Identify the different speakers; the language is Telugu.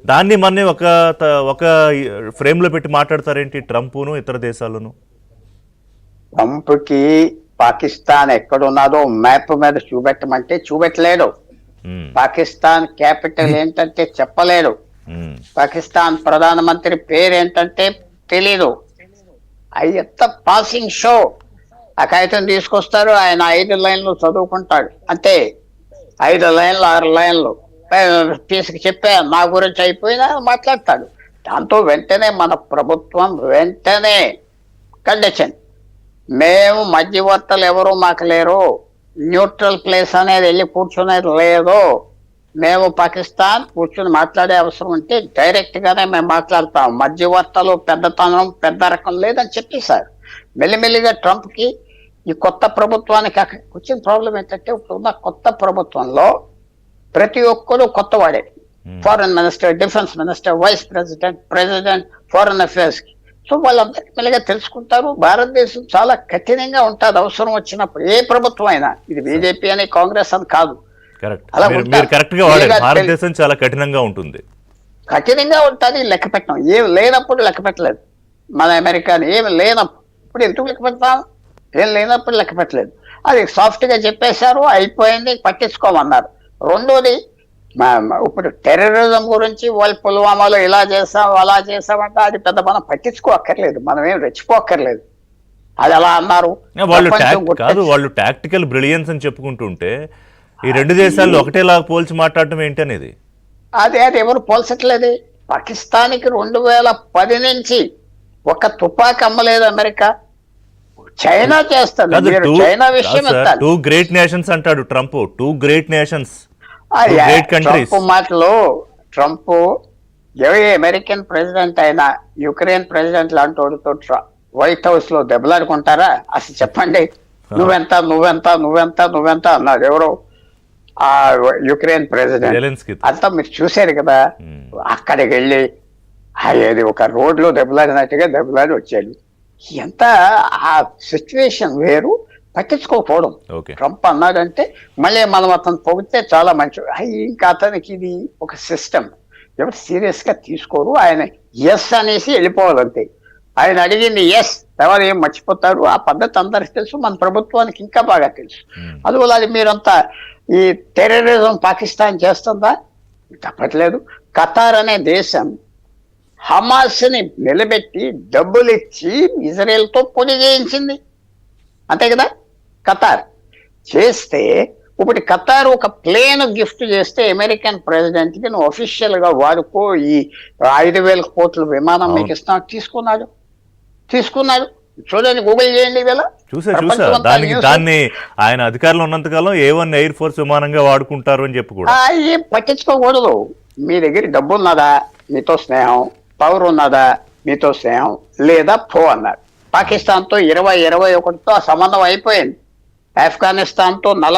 Speaker 1: దాన్ని మన ఒక ఫ్రేమ్ లో పెట్టి మాట్లాడతారేంటి ట్రంప్ను ఇతర దేశాలను?
Speaker 2: ట్రంప్కి పాకిస్తాన్ ఎక్కడున్నదో మ్యాప్ మీద చూపెట్టమంటే చూపెట్టలేడు. పాకిస్తాన్ క్యాపిటల్ ఏంటంటే చెప్పలేడు. పాకిస్తాన్ ప్రధానమంత్రి పేరు ఏంటంటే తెలీదు. ఎంత పాసింగ్ షో. ఆ కాగితం తీసుకొస్తారు, ఆయన 5 లైన్లు చదువుకుంటాడు అంతే. 5 లైన్లు 6 లైన్లు తీసుకు చెప్పే నా గురించి అయిపోయినా మాట్లాడతాడు. దాంతో వెంటనే మన ప్రభుత్వం వెంటనే కండిషన్, మేము మధ్యవర్తులు ఎవరు మాకు లేరు, న్యూట్రల్ ప్లేస్ అనేది వెళ్ళి కూర్చునేది లేదు, మేము పాకిస్తాన్ కూర్చుని మాట్లాడే అవసరం ఉంటే డైరెక్ట్ గానే మేము మాట్లాడతాం, మధ్యవర్తలు పెద్దతనం పెద్ద రకం లేదని చెప్పేశారు. మెల్లిమెల్లిగా ట్రంప్ కి ఈ కొత్త ప్రభుత్వానికి వచ్చిన ప్రాబ్లం ఏంటంటే, ఇప్పుడున్న కొత్త ప్రభుత్వంలో ప్రతి ఒక్కరు కొత్త వాడే. Foreign minister, defence minister, vice president, president foreign affairs కి. సో వాళ్ళందరికీ మెల్లిగా తెలుసుకుంటారు. భారతదేశం చాలా కఠినంగా ఉంటుంది అవసరం వచ్చినప్పుడు, ఏ ప్రభుత్వం అయినా. ఇది బీజేపీ అని కాంగ్రెస్ అని కాదు.
Speaker 1: భారతదేశం చాలా కఠినంగా ఉంటుంది.
Speaker 2: కఠినంగా ఉంటుంది. లెక్క పెట్టడం ఏమి లేనప్పుడు లెక్క పెట్టలేదు. మన అమెరికాని ఏమి లేనప్పుడు ఎందుకు లెక్క పెడతాం? ఏం లేనప్పుడు లెక్క పెట్టలేదు. అది సాఫ్ట్ గా చెప్పేశారు, అయిపోయింది, పట్టించుకోమన్నారు. రెండోది, ఇప్పుడు టెర్రరిజం గురించి వాళ్ళు పుల్వామాలో ఇలా చేసాం అలా చేసామంటే అది పెద్ద మనం పట్టించుకోక్కర్లేదు, మనం ఏం రెచ్చిపోక్కర్లేదు. అది అలా అన్నారు.
Speaker 1: వాళ్ళు టాక్టికల్ బ్రిలియన్స్ అని చెప్పుకుంటుంటే ఈ రెండు దేశాల్లో ఒకటేలా పోల్చి మాట్లాడటం ఏంటి అనేది
Speaker 2: అది ఎవరు పోల్చట్లేదు. పాకిస్తాన్కి 2010 నుంచి ఒక తుపాకీ అమ్మలేదు అమెరికా. చైనా చేస్తుంది. చైనా విషయం
Speaker 1: టూ గ్రేట్ నేషన్స్ అంటాడు Trump. Two great nations,
Speaker 2: Trump మాటలు. ట్రంప్ అమెరికన్ ప్రెసిడెంట్ అయినా యుక్రెయిన్ ప్రెసిడెంట్ లాంటి వాడితో వైట్ హౌస్ లో దెబ్బలాడుకుంటారా? అసలు చెప్పండి. నువ్వెంత నువ్వెంత నువ్వెంత నువ్వెంత అన్నాడు ఎవరు? ఆ యుక్రెయిన్ ప్రెసిడెంట్. అంతా మీరు చూశారు కదా. అక్కడికి వెళ్ళి ఏది ఒక రోడ్ లో దెబ్బలాడినట్టుగా దెబ్బలాడి వచ్చాడు. ఎంత ఆ సిచ్యువేషన్ వేరు. పట్టించుకోకపోవడం. ట్రంప్ అన్నాడంటే మళ్ళీ మనం అతను పొగితే చాలా మంచి. ఇంకా అతనికి ఇది ఒక సిస్టమ్, ఎవరు సీరియస్ గా తీసుకోరు. ఆయన ఎస్ అనేసి వెళ్ళిపోవాలంతే. ఆయన అడిగింది ఎస్, ఎవరు ఏం మర్చిపోతారు. ఆ పద్ధతి అందరికి తెలుసు, మన ప్రభుత్వానికి ఇంకా బాగా తెలుసు. అందువల్ల అది మీరంతా ఈ టెర్రరిజం పాకిస్తాన్ చేస్తుందా? తప్పట్లేదు. ఖతార్ అనే దేశం హమాస్ ని నిలబెట్టి డబ్బులు ఇచ్చి ఇజ్రాయెల్ తో పొడి చేయించింది, అంతే కదా. ఖతార్ చేస్తే ఇప్పుడు ఖతార్ ఒక ప్లేన్ గిఫ్ట్ చేస్తే అమెరికన్ ప్రెసిడెంట్ కి నువ్వు అఫీషియల్ గా వాడుకో, ఈ 5,000 కోట్ల విమానం మీకు ఇస్తాను తీసుకున్నాడు. చూడండి, గూగుల్ చేయండి.
Speaker 1: చూసా దాన్ని ఆయన అధికారులు ఉన్నంతకాలం A1 ఎయిర్ ఫోర్స్ విమానంగా వాడుకుంటారు అని చెప్పి కూడా
Speaker 2: ఏం పట్టించుకోకూడదు. మీ దగ్గర డబ్బు ఉన్నదా, మీతో స్నేహం, పవర్ ఉన్నదా, మీతో స్నేహం, లేదా పో అన్నారు. పాకిస్తాన్తో 2021తో ఆ సంబంధం అయిపోయింది. ఆఫ్ఘనిస్తాన్తో 40